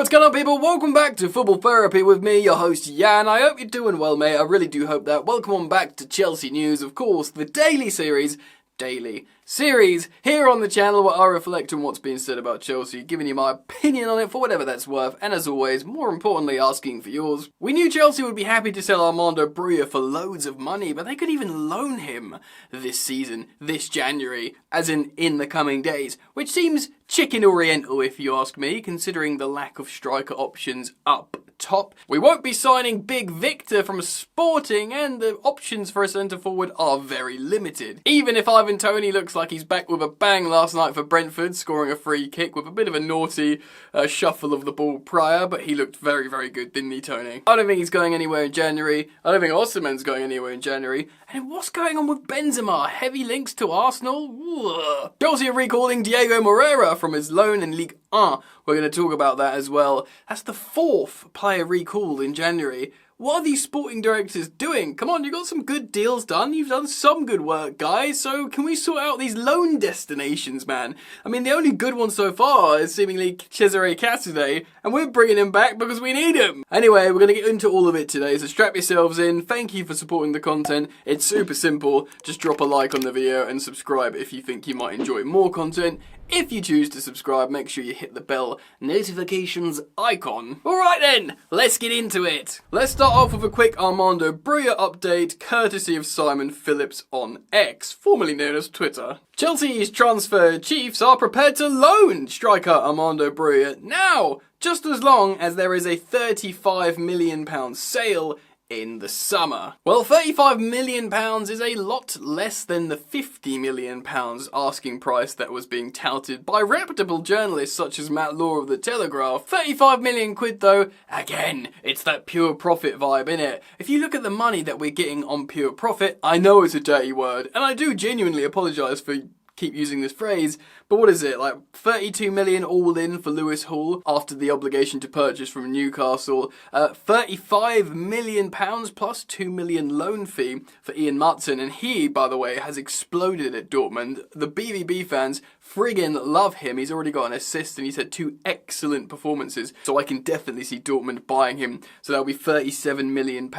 What's going on, people? Welcome back to Football Therapy with me, your host Jan. I hope you're doing well, mate. I really do hope that. Welcome on back to Chelsea News, of course, the daily series here on the channel where I reflect on what's being said about Chelsea, giving you my opinion on it for whatever that's worth, and as always, more importantly, asking for yours. We knew Chelsea would be happy to sell Armando Broja for loads of money, but they could even loan him this season, this January, as in the coming days, which seems chicken oriental if you ask me, considering the lack of striker options up top. We won't be signing Big Victor from Sporting, and the options for a centre-forward are very limited. Even if Ivan Toney looks like he's back with a bang last night for Brentford, scoring a free kick with a bit of a naughty shuffle of the ball prior, but he looked very, very good, didn't he, Toney? I don't think he's going anywhere in January. I don't think Osimhen's going anywhere in January. And what's going on with Benzema? Heavy links to Arsenal? Ugh. Chelsea are recalling Diego Moreira from his loan in Ligue 1. We're going to talk about that as well. That's the fourth player recalled in January. What are these sporting directors doing? Come on, you got some good deals done. You've done some good work, guys. So can we sort out these loan destinations, man? I mean, the only good one so far is seemingly Cesare Casadei, and we're bringing him back because we need him. Anyway, we're going to get into all of it today, so strap yourselves in. Thank you for supporting the content. It's super simple. Just drop a like on the video and subscribe if you think you might enjoy more content. If you choose to subscribe, make sure you hit the bell notifications icon. Alright then, let's get into it. Let's start off with a quick Armando Broja update, courtesy of Simon Phillips on X, formerly known as Twitter. Chelsea's transfer chiefs are prepared to loan striker Armando Broja now, just as long as there is a £35 million sale in the summer. Well, £35 million is a lot less than the £50 million asking price that was being touted by reputable journalists such as Matt Law of The Telegraph. 35 million quid though, again, it's that pure profit vibe, innit? If you look at the money that we're getting on pure profit, I know it's a dirty word, and I do genuinely apologise for keep using this phrase, but what is it, like 32 million all in for Lewis Hall after the obligation to purchase from Newcastle, £35 million plus 2 million loan fee for Ian Maatsen, and he, by the way, has exploded at Dortmund. The BVB fans friggin' love him. He's already got an assist and he's had 2 excellent performances, so I can definitely see Dortmund buying him, so that'll be £37 million.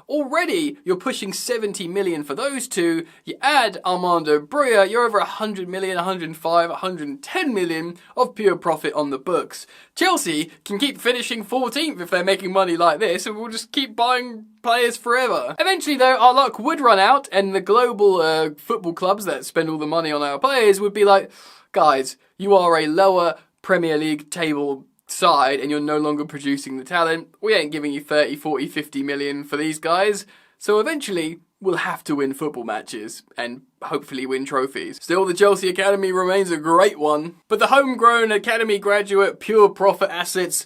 Already, you're pushing 70 million for those two. You add Armando Broja, you're over 100 million, 105, 110 million of pure profit on the books. Chelsea can keep finishing 14th if they're making money like this, and we'll just keep buying players forever. Eventually though, our luck would run out, and the global football clubs that spend all the money on our players would be like, guys, you are a lower Premier League table side and you're no longer producing the talent. We ain't giving you 30, 40, 50 million for these guys. So eventually, we'll have to win football matches and hopefully win trophies. Still, the Chelsea Academy remains a great one, but the homegrown Academy graduate pure profit assets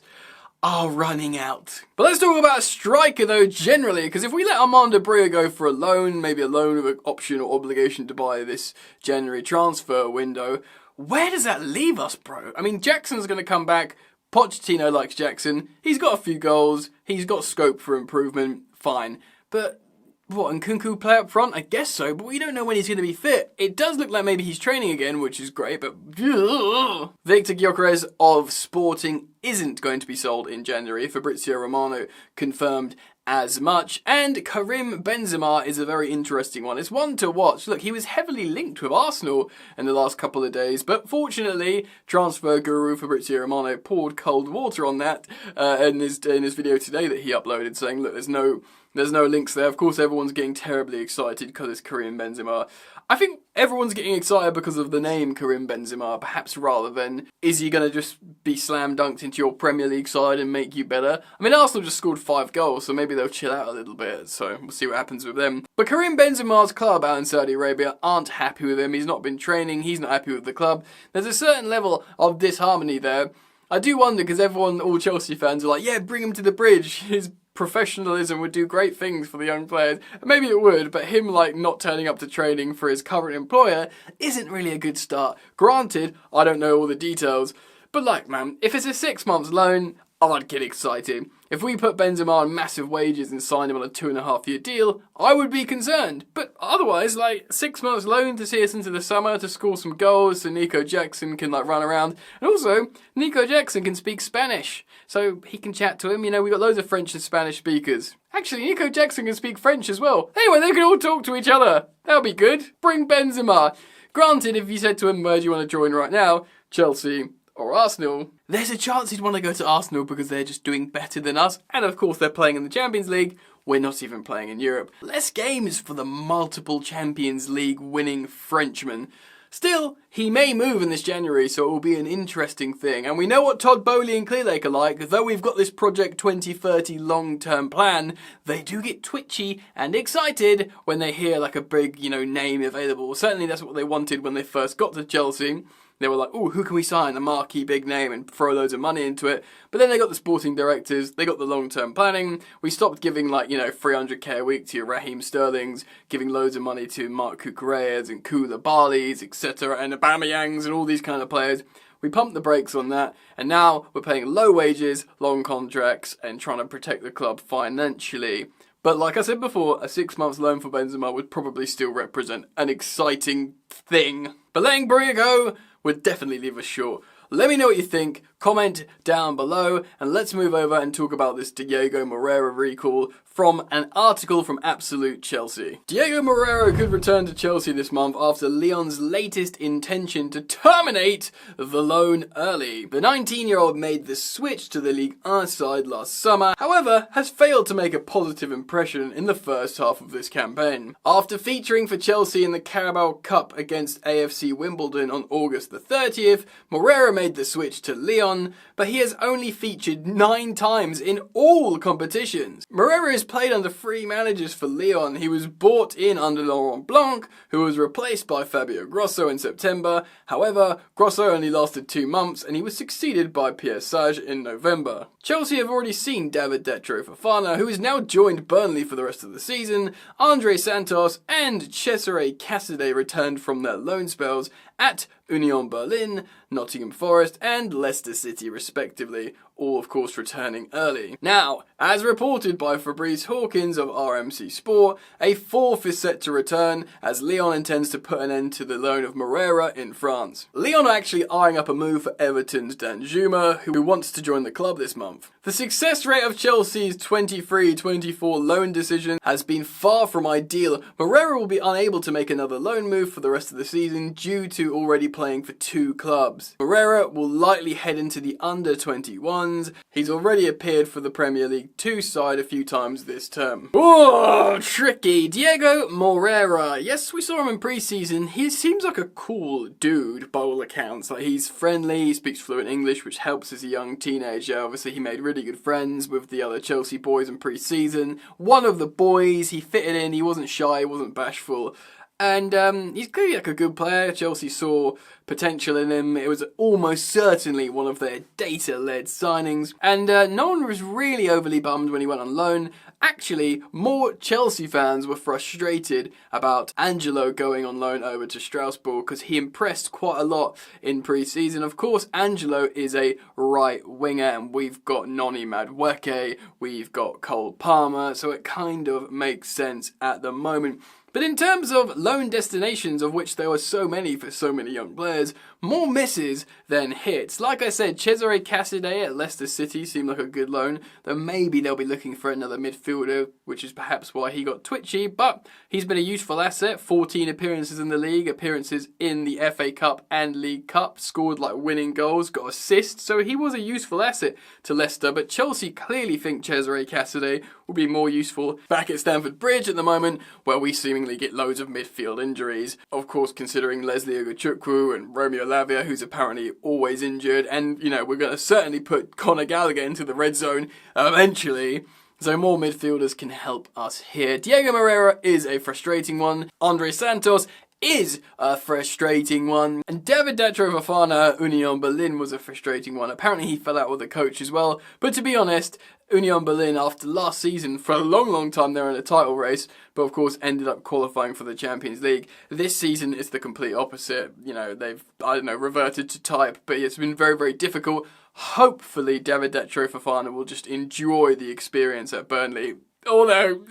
are running out. But let's talk about a striker though generally, because if we let Armando Broja go for a loan, maybe a loan with an option or obligation to buy this January transfer window, where does that leave us, bro? I mean, Jackson's going to come back. Pochettino likes Jackson. He's got a few goals. He's got scope for improvement. Fine. But what, and Nkunku play up front? I guess so, but we don't know when he's going to be fit. It does look like maybe he's training again, which is great, but Victor Gyökeres of Sporting isn't going to be sold in January. Fabrizio Romano confirmed as much, and Karim Benzema is a very interesting one. It's one to watch. Look, he was heavily linked with Arsenal in the last couple of days, but fortunately, transfer guru Fabrizio Romano poured cold water on that in his video today that he uploaded, saying, look, there's no links there. Of course, everyone's getting terribly excited because it's Karim Benzema. I think everyone's getting excited because of the name Karim Benzema, perhaps rather than, is he going to just be slam dunked into your Premier League side and make you better? I mean, Arsenal just scored 5 goals, so maybe they'll chill out a little bit, so we'll see what happens with them. But Karim Benzema's club out in Saudi Arabia aren't happy with him. He's not been training, he's not happy with the club. There's a certain level of disharmony there. I do wonder, because all Chelsea fans are like, yeah, bring him to the bridge. His professionalism would do great things for the young players. Maybe it would, but him not turning up to training for his current employer isn't really a good start. Granted, I don't know all the details, but man, if it's a 6 months loan, I'd get excited. If we put Benzema on massive wages and signed him on a 2.5-year deal, I would be concerned. But otherwise, 6 months loan to see us into the summer to score some goals so Nico Jackson can run around. And also, Nico Jackson can speak Spanish, so he can chat to him. We got loads of French and Spanish speakers. Actually, Nico Jackson can speak French as well. Anyway, they can all talk to each other. That'll be good. Bring Benzema. Granted, if you said to him, where do you want to join right now? Chelsea or Arsenal, there's a chance he'd want to go to Arsenal because they're just doing better than us. And of course, they're playing in the Champions League. We're not even playing in Europe. Less games for the multiple Champions League winning Frenchman. Still, he may move in this January, so it will be an interesting thing. And we know what Todd Boehly and Clearlake are like. Though we've got this Project 2030 long-term plan, they do get twitchy and excited when they hear a big, name available. Certainly that's what they wanted when they first got to Chelsea. They were like, oh, who can we sign? A marquee big name and throw loads of money into it. But then they got the sporting directors, they got the long-term planning. We stopped giving 300k a week to your Raheem Sterlings, giving loads of money to Marc Cucurella's and Koulibaly's, etc. and Aubameyangs and all these kind of players. We pumped the brakes on that, and now we're paying low wages, long contracts, and trying to protect the club financially. But like I said before, a 6 months loan for Benzema would probably still represent an exciting thing. But letting Broja go would definitely leave us short. Let me know what you think, comment down below, and let's move over and talk about this Diego Moreira recall from an article from Absolute Chelsea. Diego Moreira could return to Chelsea this month after Lyon's latest intention to terminate the loan early. The 19-year-old made the switch to the Ligue 1 side last summer, however, has failed to make a positive impression in the first half of this campaign. After featuring for Chelsea in the Carabao Cup against AFC Wimbledon on August the 30th, Moreira made the switch to Lyon, but he has only featured 9 times in all competitions. Moreira has played under 3 managers for Lyon. He was bought in under Laurent Blanc, who was replaced by Fabio Grosso in September. However, Grosso only lasted 2 months and he was succeeded by Pierre Sage in November. Chelsea have already seen David Detro Fofana, who has now joined Burnley for the rest of the season. Andre Santos and Cesare Casadei returned from their loan spells at Union Berlin, Nottingham Forest and Leicester City respectively, all of course returning early. Now, as reported by Fabrice Hawkins of RMC Sport, a 4th is set to return as Lyon intends to put an end to the loan of Moreira in France. Lyon are actually eyeing up a move for Everton's Danjuma, who wants to join the club this month. The success rate of Chelsea's 23-24 loan decision has been far from ideal. Moreira will be unable to make another loan move for the rest of the season due to already playing for 2 clubs. Moreira will likely head into the under-21s. He's already appeared for the Premier League 2 side a few times this term. Oh, tricky. Diego Moreira. Yes, we saw him in pre-season. He seems like a cool dude by all accounts. He's friendly, he speaks fluent English, which helps as a young teenager. Obviously, he made really good friends with the other Chelsea boys in pre-season. One of the boys, he fitted in, he wasn't shy, he wasn't bashful. And he's clearly a good player. Chelsea saw potential in him. It was almost certainly one of their data-led signings. And no one was really overly bummed when he went on loan. Actually, more Chelsea fans were frustrated about Angelo going on loan over to Strasbourg because he impressed quite a lot in pre-season. Of course, Angelo is a right winger and we've got Noni Madueke, we've got Cole Palmer, so it kind of makes sense at the moment. But in terms of loan destinations, of which there were so many for so many young players, more misses than hits. Like I said, Cesare Casadei at Leicester City seemed like a good loan, though maybe they'll be looking for another midfielder, which is perhaps why he got twitchy, but he's been a useful asset. 14 appearances in the league, appearances in the FA Cup and League Cup, scored winning goals, got assists, so he was a useful asset to Leicester, but Chelsea clearly think Cesare Casadei will be more useful back at Stamford Bridge at the moment, where we seemingly get loads of midfield injuries. Of course, considering Leslie Ogachukwu and Romeo Lavia, who's apparently always injured, and, we're going to certainly put Conor Gallagher into the red zone eventually. So more midfielders can help us here. Diego Moreira is a frustrating one. Andre Santos is a frustrating one. And David Detro Fofana at Union Berlin was a frustrating one. Apparently he fell out with the coach as well. But to be honest, Union Berlin, after last season, for a long time they were in a title race, but of course ended up qualifying for the Champions League. This season it's the complete opposite. They've, reverted to type, but it's been very difficult. hopefully David Fofana will just enjoy the experience at Burnley. Although,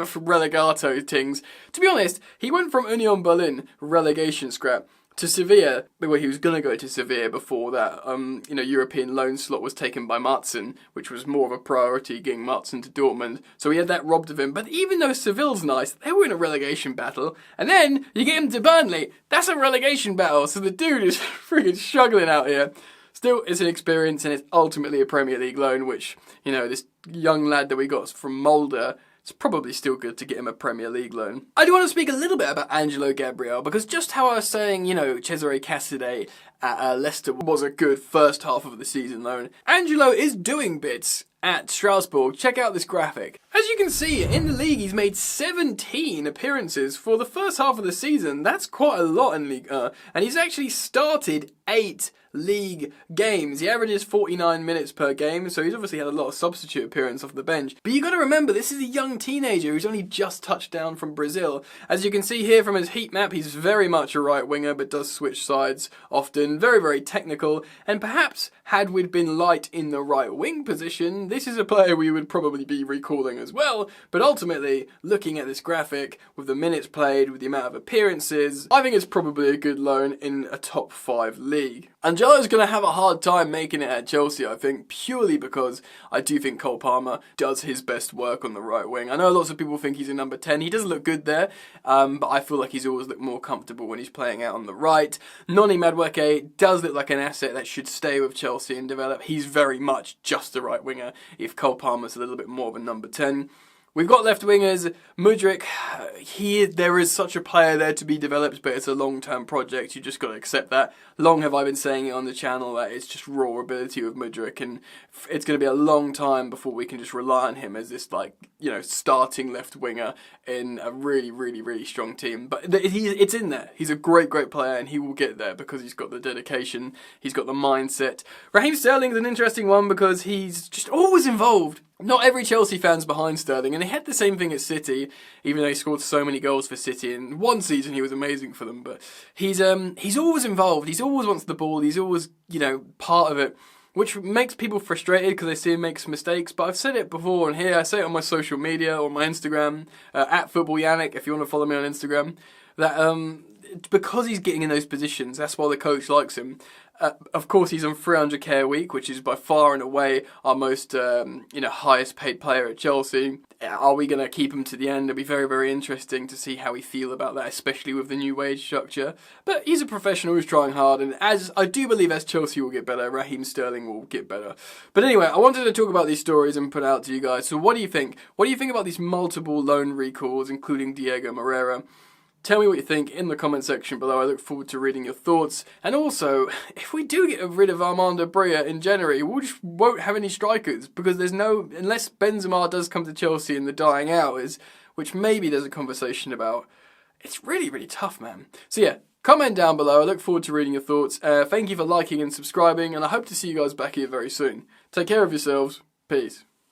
from relegato things. To be honest, he went from Union Berlin, relegation scrap, to Sevilla, where he was going to go to Sevilla before that, European loan slot was taken by Martin, which was more of a priority, getting Martin to Dortmund. So he had that robbed of him. But even though Seville's nice, they were in a relegation battle. And then you get him to Burnley, that's a relegation battle. So the dude is freaking struggling out here. Still, it's an experience, and it's ultimately a Premier League loan, which, this young lad that we got from Mulder, it's probably still good to get him a Premier League loan. I do want to speak a little bit about Angelo Gabriel, because just how I was saying, Cesare Casadei at Leicester was a good first half of the season loan, Angelo is doing bits at Strasbourg. Check out this graphic. As you can see, in the league, he's made 17 appearances for the first half of the season. That's quite a lot in Ligue 1. And he's actually started 8 league games. He averages 49 minutes per game, so he's obviously had a lot of substitute appearance off the bench. But you got to remember, this is a young teenager who's only just touched down from Brazil. As you can see here from his heat map, he's very much a right winger, but does switch sides often. Very, very technical. And perhaps, had we been light in the right wing position, this is a player we would probably be recalling as well. But ultimately, looking at this graphic, with the minutes played, with the amount of appearances, I think it's probably a good loan in a top 5 league. Angelo's going to have a hard time making it at Chelsea, I think, purely because I do think Cole Palmer does his best work on the right wing. I know lots of people think he's a number 10. He does look good there, but I feel like he's always looked more comfortable when he's playing out on the right. Noni Madueke does look like an asset that should stay with Chelsea and develop. He's very much just a right winger if Cole Palmer's a little bit more of a number 10. We've got left wingers, Mudryk, there is such a player there to be developed, but it's a long-term project, you just got to accept that. Long have I been saying it on the channel that it's just raw ability with Mudryk, and it's going to be a long time before we can just rely on him as this, starting left winger in a really, really, really strong team. But it's in there. He's a great, great player, and he will get there because he's got the dedication, he's got the mindset. Raheem Sterling is an interesting one because he's just always involved. Not every Chelsea fan's behind Sterling, and he had the same thing at City, even though he scored so many goals for City. In one season, he was amazing for them, but he's always involved. He always wants the ball. He's always, part of it, which makes people frustrated because they see him make some mistakes. But I've said it before, and here I say it on my social media or my Instagram, at Football Yannick, if you want to follow me on Instagram, that because he's getting in those positions, that's why the coach likes him. Of course, he's on 300k a week, which is by far and away our most, highest paid player at Chelsea. Are we going to keep him to the end? It'll be very, very interesting to see how we feel about that, especially with the new wage structure. But he's a professional who's trying hard, and as I do believe as Chelsea will get better, Raheem Sterling will get better. But anyway, I wanted to talk about these stories and put out to you guys. So what do you think? What do you think about these multiple loan recalls, including Diego Moreira? Tell me what you think in the comment section below. I look forward to reading your thoughts. And also, if we do get rid of Armando Broja in January, we just won't have any strikers because unless Benzema does come to Chelsea in the dying hours, which maybe there's a conversation about, it's really, really tough, man. So yeah, comment down below. I look forward to reading your thoughts. Thank you for liking and subscribing, and I hope to see you guys back here very soon. Take care of yourselves. Peace.